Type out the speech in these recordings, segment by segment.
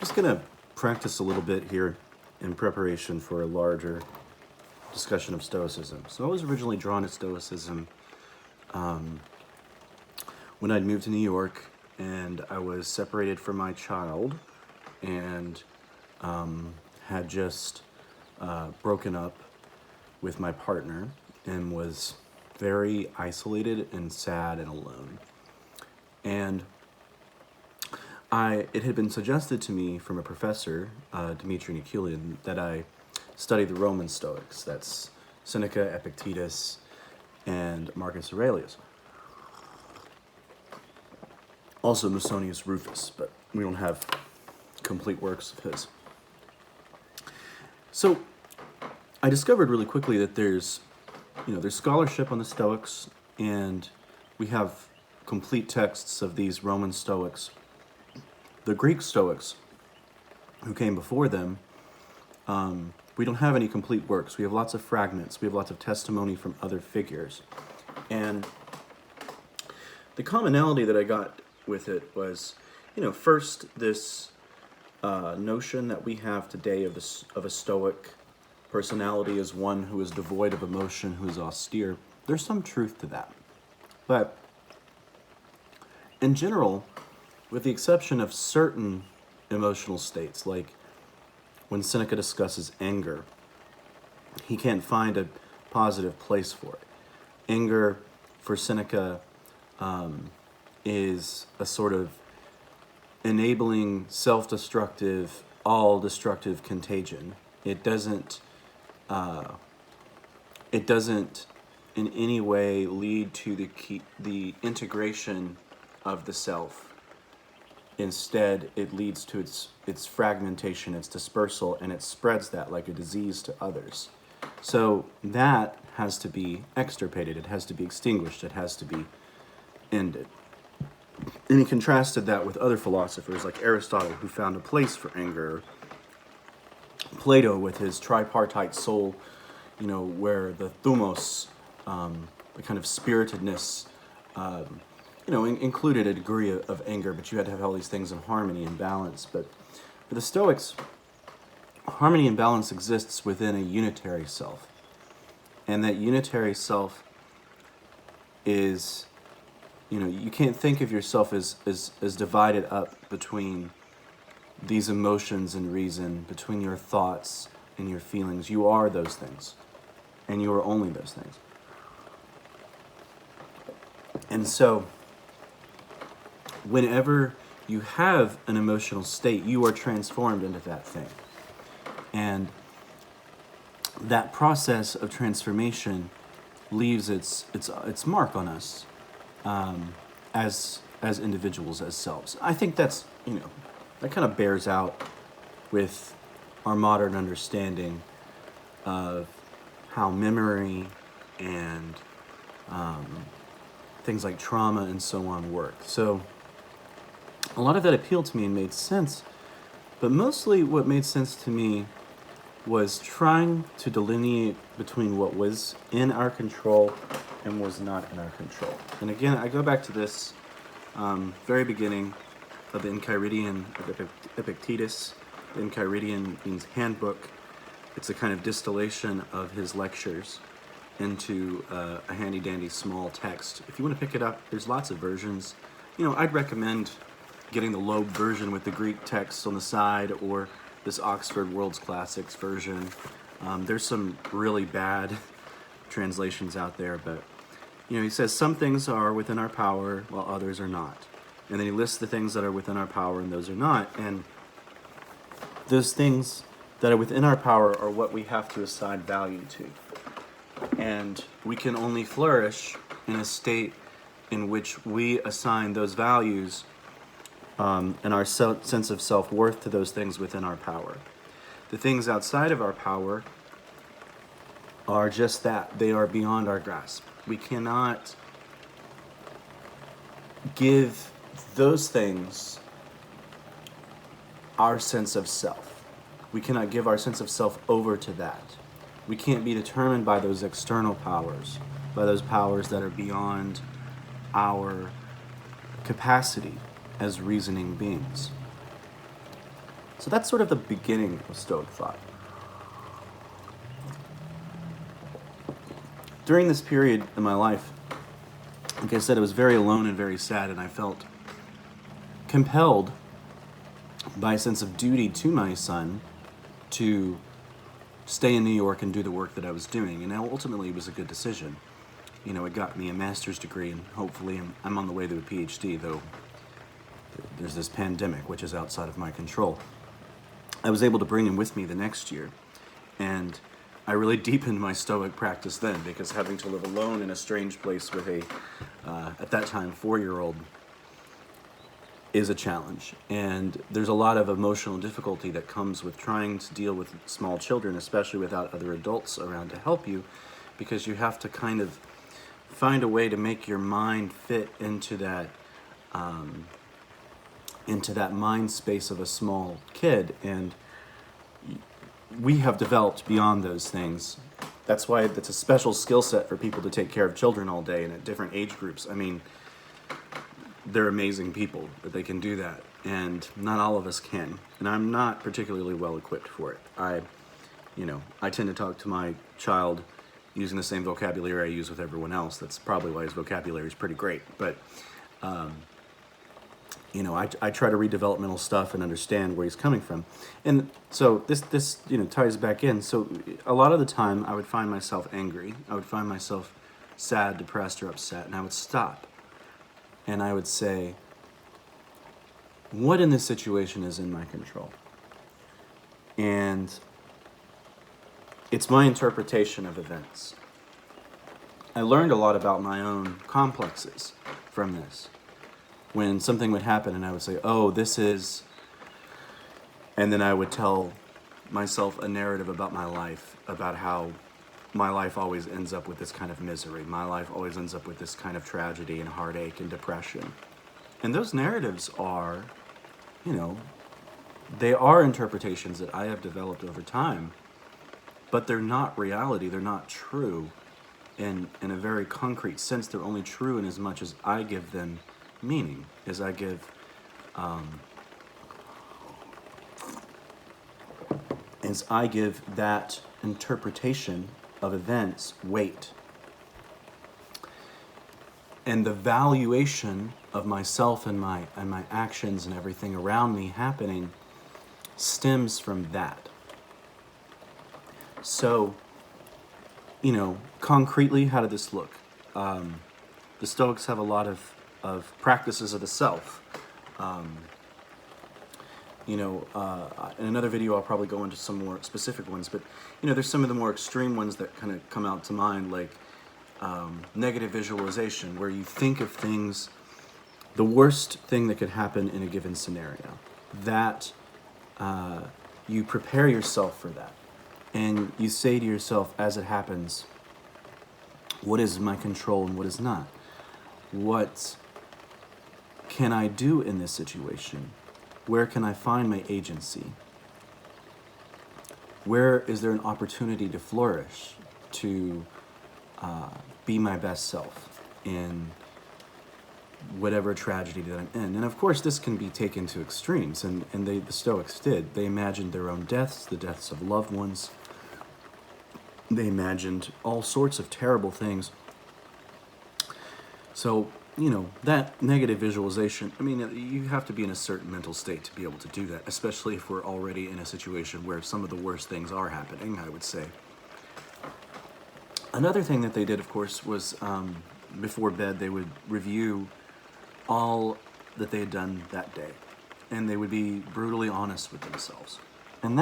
Just going to practice a little bit here in preparation for a larger discussion of Stoicism. So I was originally drawn to Stoicism when I'd moved to New York and I was separated from my child and had just broken up with my partner and was very isolated and sad and alone. And it had been suggested to me from a professor, Dmitry Nikulian, that I study the Roman Stoics. That's Seneca, Epictetus, and Marcus Aurelius. Also Musonius Rufus, but we don't have complete works of his. So I discovered really quickly that there's scholarship on the Stoics, and we have complete texts of these Roman Stoics. The Greek Stoics, who came before them, we don't have any complete works. We have lots of fragments. We have lots of testimony from other figures. And the commonality that I got with it was, first this notion that we have today of a Stoic personality as one who is devoid of emotion, who is austere. There's some truth to that. But in general, with the exception of certain emotional states, like when Seneca discusses anger, he can't find a positive place for it. Anger, for Seneca, is a sort of enabling, self-destructive, all-destructive contagion. It doesn't in any way lead to the integration of the self. Instead, it leads to its fragmentation, its dispersal, and it spreads that like a disease to others. So that has to be extirpated. It has to be extinguished. It has to be ended. And he contrasted that with other philosophers like Aristotle, who found a place for anger. Plato with his tripartite soul, where the thumos, the kind of spiritedness, included a degree of anger, but you had to have all these things in harmony and balance. But for the Stoics, harmony and balance exists within a unitary self. And that unitary self is, you can't think of yourself as divided up between these emotions and reason, between your thoughts and your feelings. You are those things, and you are only those things. And so, whenever you have an emotional state, you are transformed into that thing. And that process of transformation leaves its mark on us as individuals, as selves. I think that's, that kind of bears out with our modern understanding of how memory and things like trauma and so on work. So a lot of that appealed to me and made sense, but mostly what made sense to me was trying to delineate between what was in our control and was not in our control. And again, I go back to this very beginning of the Enchiridion of Epictetus. The Enchiridion means handbook. It's a kind of distillation of his lectures into a handy-dandy small text. If you want to pick it up, there's lots of versions. I'd recommend getting the Loeb version with the Greek text on the side, or this Oxford World's Classics version. There's some really bad translations out there, but he says some things are within our power while others are not. And then he lists the things that are within our power and those are not. And those things that are within our power are what we have to assign value to. And we can only flourish in a state in which we assign those values and our sense of self-worth to those things within our power. The things outside of our power are just that. They are beyond our grasp. We cannot give those things our sense of self. We cannot give our sense of self over to that. We can't be determined by those external powers, by those powers that are beyond our capacity as reasoning beings. So that's sort of the beginning of Stoic thought. During this period in my life, like I said, I was very alone and very sad, and I felt compelled by a sense of duty to my son to stay in New York and do the work that I was doing. And ultimately, it was a good decision. You know, it got me a master's degree, and hopefully I'm on the way to a PhD, though there's this pandemic, which is outside of my control. I was able to bring him with me the next year, and I really deepened my Stoic practice then, because having to live alone in a strange place with a, at that time, 4-year-old is a challenge. And there's a lot of emotional difficulty that comes with trying to deal with small children, especially without other adults around to help you, because you have to kind of find a way to make your mind fit into that mind space of a small kid. And we have developed beyond those things. That's why it's a special skill set for people to take care of children all day and at different age groups. I mean, they're amazing people that they can do that, and not all of us can. And I'm not particularly well equipped for it. I tend to talk to my child using the same vocabulary I use with everyone else. That's probably why his vocabulary is pretty great. But I try to read developmental stuff and understand where he's coming from. And so this ties back in. So a lot of the time I would find myself angry. I would find myself sad, depressed, or upset, and I would stop. And I would say, what in this situation is in my control? And it's my interpretation of events. I learned a lot about my own complexes from this. When something would happen and I would say, oh, this is... And then I would tell myself a narrative about my life, about how my life always ends up with this kind of misery. My life always ends up with this kind of tragedy and heartache and depression. And those narratives are, they are interpretations that I have developed over time, but they're not reality. They're not true in a very concrete sense. They're only true in as much as I give them meaning, as I give that interpretation of events weight. And the valuation of myself and my actions and everything around me happening stems from that. So, concretely, how did this look? The Stoics have a lot of practices of the self. In another video, I'll probably go into some more specific ones, but, there's some of the more extreme ones that kind of come out to mind, like negative visualization, where you think of things, the worst thing that could happen in a given scenario, that you prepare yourself for that. And you say to yourself, as it happens, what is my control and what is not? What can I do in this situation? Where can I find my agency? Where is there an opportunity to flourish, to be my best self in whatever tragedy that I'm in? And of course, this can be taken to extremes, and the Stoics did. They imagined their own deaths, the deaths of loved ones. They imagined all sorts of terrible things. So, that negative visualization, you have to be in a certain mental state to be able to do that, especially if we're already in a situation where some of the worst things are happening, I would say. Another thing that they did, of course, was before bed, they would review all that they had done that day. And they would be brutally honest with themselves. And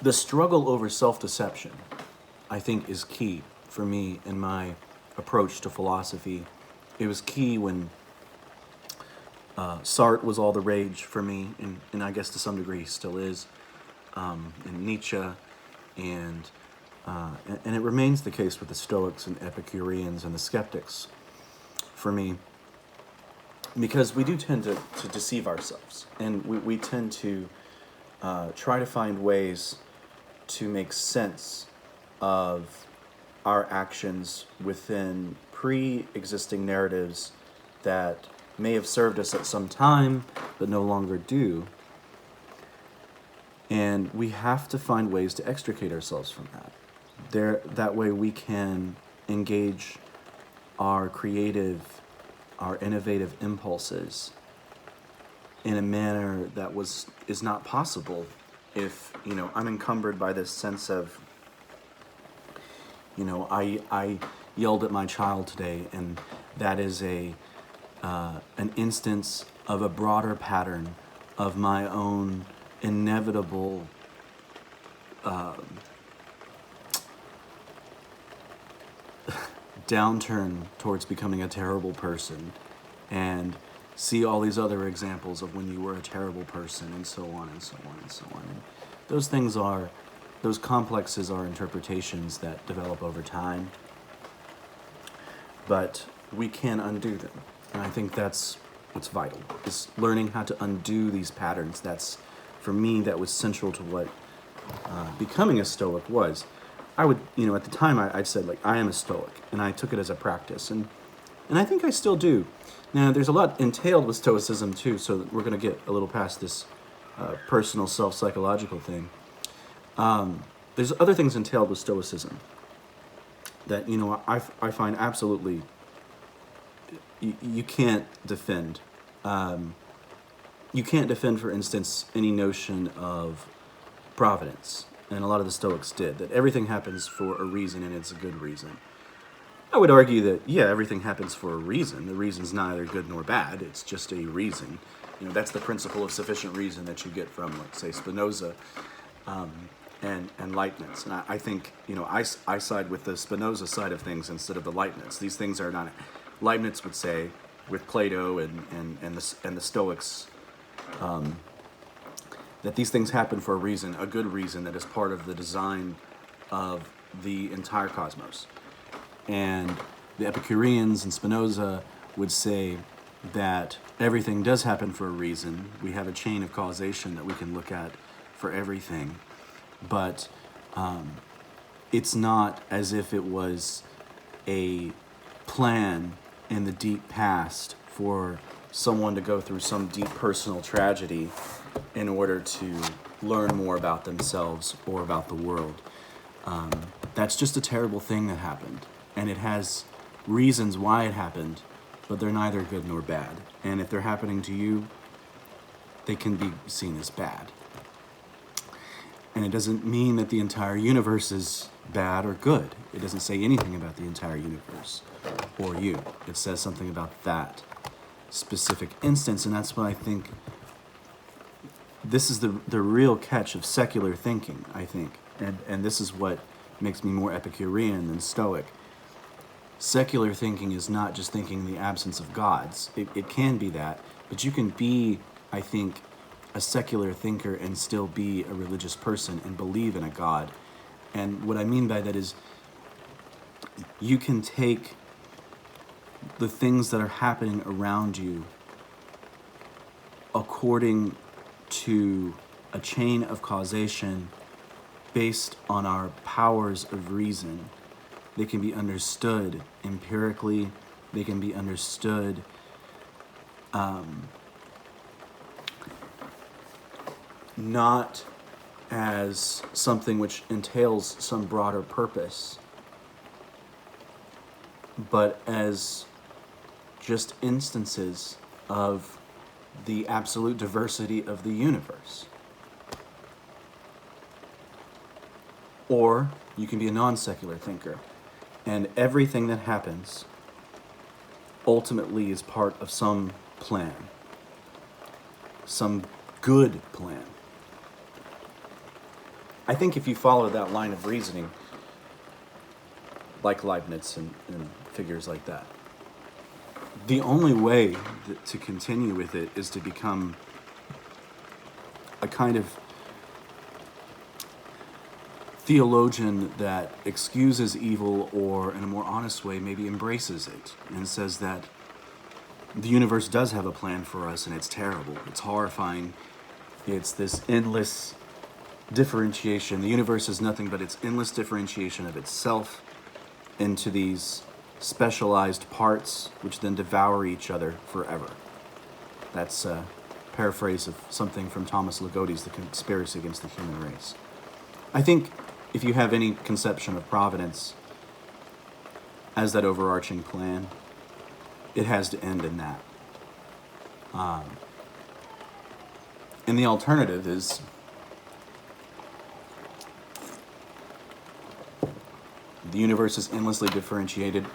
the struggle over self-deception, I think, is key for me in my approach to philosophy. It was key when Sartre was all the rage for me, and I guess to some degree he still is, and Nietzsche, and it remains the case with the Stoics and Epicureans and the skeptics for me, because we do tend to deceive ourselves, and we tend to try to find ways to make sense of our actions within pre-existing narratives that may have served us at some time, but no longer do. And we have to find ways to extricate ourselves from that. That way we can engage our creative, our innovative impulses in a manner that is not possible if, I'm encumbered by this sense of, I yelled at my child today, and that is an instance of a broader pattern of my own inevitable downturn towards becoming a terrible person, and see all these other examples of when you were a terrible person, and so on and so on and so on. And those complexes are interpretations that develop over time, but we can undo them. And I think that's what's vital, is learning how to undo these patterns. For me, that was central to what becoming a Stoic was. I would, at the time I'd said, I am a Stoic, and I took it as a practice. And I think I still do. Now, there's a lot entailed with Stoicism, too, so we're going to get a little past this personal self-psychological thing. There's other things entailed with Stoicism that, I find absolutely you can't defend. You can't defend, for instance, any notion of providence. And a lot of the Stoics did, that everything happens for a reason, and it's a good reason. I would argue that, everything happens for a reason. The reason's neither good nor bad. It's just a reason. That's the principle of sufficient reason that you get from, let's say, Spinoza and Leibniz. And I think, I side with the Spinoza side of things instead of the Leibniz. These things are not... Leibniz would say, with Plato and the Stoics, that these things happen for a reason, a good reason that is part of the design of the entire cosmos. And the Epicureans and Spinoza would say that everything does happen for a reason. We have a chain of causation that we can look at for everything. But it's not as if it was a plan in the deep past for someone to go through some deep personal tragedy in order to learn more about themselves or about the world. That's just a terrible thing that happened. And it has reasons why it happened, but they're neither good nor bad. And if they're happening to you, they can be seen as bad. And it doesn't mean that the entire universe is bad or good. It doesn't say anything about the entire universe or you. It says something about that specific instance, and that's what I think this is the real catch of secular thinking, I think. And this is what makes me more Epicurean than Stoic. Secular thinking is not just thinking in the absence of gods. It can be that, but you can be, I think, a secular thinker and still be a religious person and believe in a God. And what I mean by that is you can take the things that are happening around you according to a chain of causation based on our powers of reason. They can be understood empirically. They can be understood not as something which entails some broader purpose, but as just instances of the absolute diversity of the universe. Or you can be a non-secular thinker, and everything that happens ultimately is part of some plan, some good plan. I think if you follow that line of reasoning, like Leibniz and figures like that, the only way to continue with it is to become a kind of theologian that excuses evil, or in a more honest way maybe embraces it and says that the universe does have a plan for us, and it's terrible, it's horrifying, it's this endless differentiation. The universe is nothing but its endless differentiation of itself into these specialized parts which then devour each other forever. That's a paraphrase of something from Thomas Ligoti's The Conspiracy Against the Human Race. I think if you have any conception of providence as that overarching plan, it has to end in that. And the alternative is the universe is endlessly differentiated,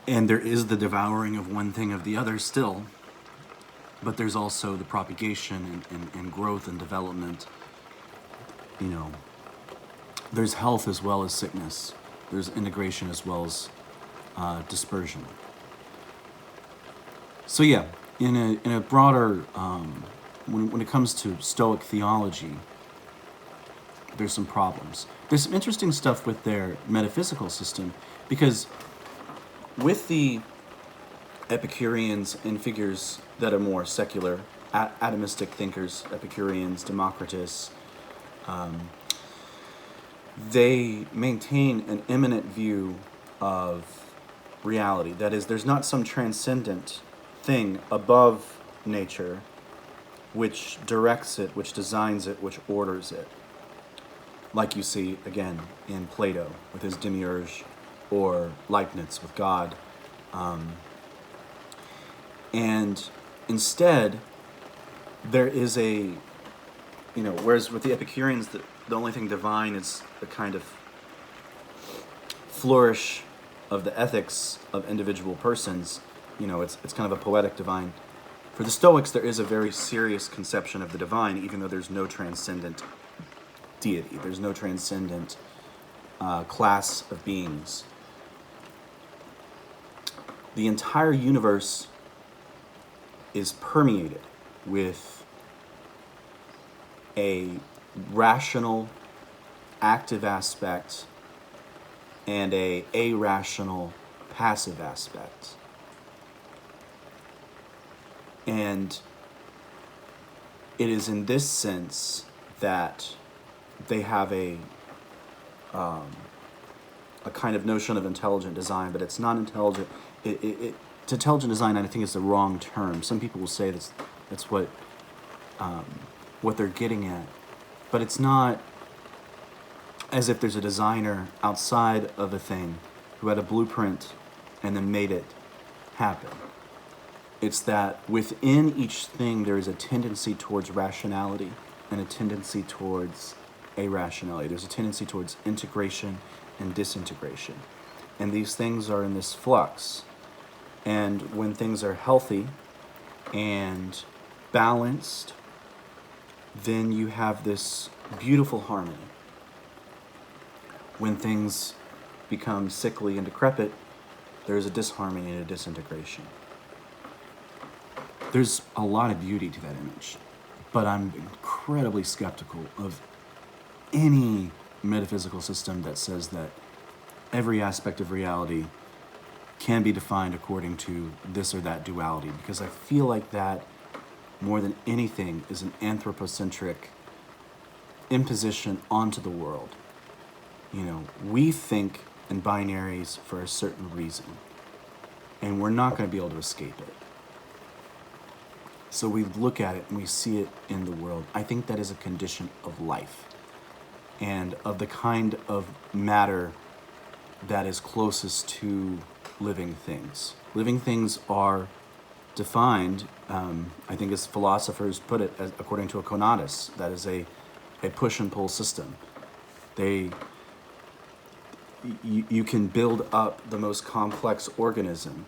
and there is the devouring of one thing of the other still, but there's also the propagation and growth and development. You know, there's health as well as sickness. There's integration as well as dispersion. So yeah, in a broader, when it comes to Stoic theology, there's some problems. There's some interesting stuff with their metaphysical system, because with the Epicureans and figures that are more secular, atomistic thinkers, Epicureans, Democritus, they maintain an immanent view of reality. That is, there's not some transcendent thing above nature which directs it, which designs it, which orders it. Like you see, again, in Plato with his demiurge, or Leibniz with God. And instead, there is whereas with the Epicureans, the only thing divine is the kind of flourish of the ethics of individual persons. It's kind of a poetic divine. For the Stoics, there is a very serious conception of the divine, even though there's no transcendent deity. There's no transcendent class of beings. The entire universe is permeated with a rational, active aspect and a irrational, passive aspect. And it is in this sense that they have a kind of notion of intelligent design, but it's not intelligent. Intelligent design, I think, is the wrong term. Some people will say that's what they're getting at, but it's not as if there's a designer outside of a thing who had a blueprint and then made it happen. It's that within each thing there is a tendency towards rationality and a tendency towards irrationality. There's a tendency towards integration and disintegration. And these things are in this flux. And when things are healthy and balanced, then you have this beautiful harmony. When things become sickly and decrepit, there's a disharmony and a disintegration. There's a lot of beauty to that image, but I'm incredibly skeptical of any metaphysical system that says that every aspect of reality can be defined according to this or that duality, because I feel like that, more than anything, is an anthropocentric imposition onto the world. We think in binaries for a certain reason, and we're not going to be able to escape it. So we look at it and we see it in the world. I think that is a condition of life and of the kind of matter that is closest to living things. Living things are defined, I think as philosophers put it, according to a conatus. That is a push and pull system. You can build up the most complex organism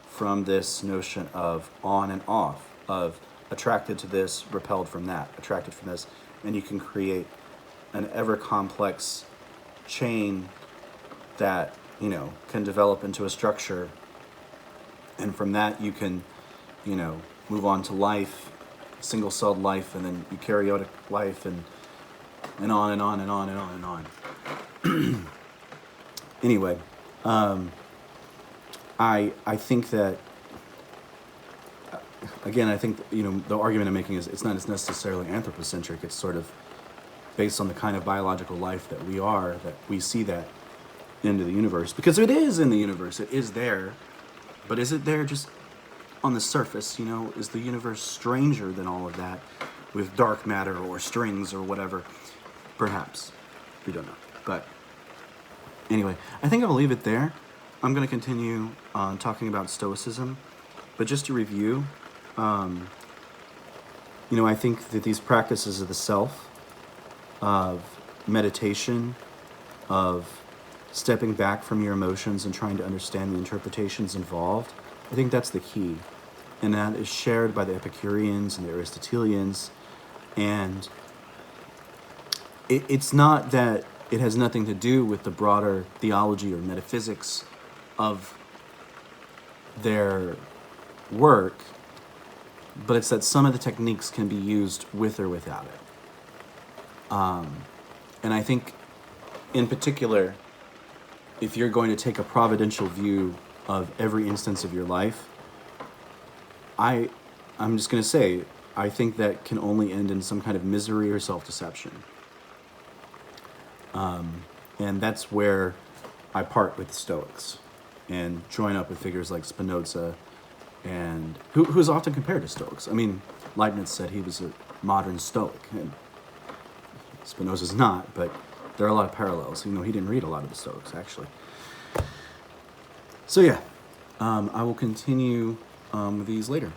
from this notion of on and off, of attracted to this, repelled from that, attracted from this, and you can create an ever complex chain that can develop into a structure, and from that you can move on to life, single-celled life, and then eukaryotic life, and on and on and on and on and on. Anyway, I think that, again, I think the argument I'm making is it's not necessarily anthropocentric. It's sort of based on the kind of biological life that we are, that we see that into the universe, because it is in the universe. It is there. But is it there just on the surface? You know, is the universe stranger than all of that with dark matter or strings or whatever? Perhaps. We don't know. But anyway, I think I'll leave it there. I'm going to continue on talking about Stoicism. But just to review, you know, I think that these practices of the self, of meditation, of stepping back from your emotions and trying to understand the interpretations involved, I think that's the key. And that is shared by the Epicureans and the Aristotelians. And it's not that it has nothing to do with the broader theology or metaphysics of their work, but it's that some of the techniques can be used with or without it. And I think, in particular, if you're going to take a providential view of every instance of your life, I'm just going to say, I think that can only end in some kind of misery or self-deception. And that's where I part with the Stoics and join up with figures like Spinoza, and who's often compared to Stoics. I mean, Leibniz said he was a modern Stoic, and Spinoza's not, but there are a lot of parallels. You know, he didn't read a lot of the Stoics, actually. So yeah, I will continue with these later.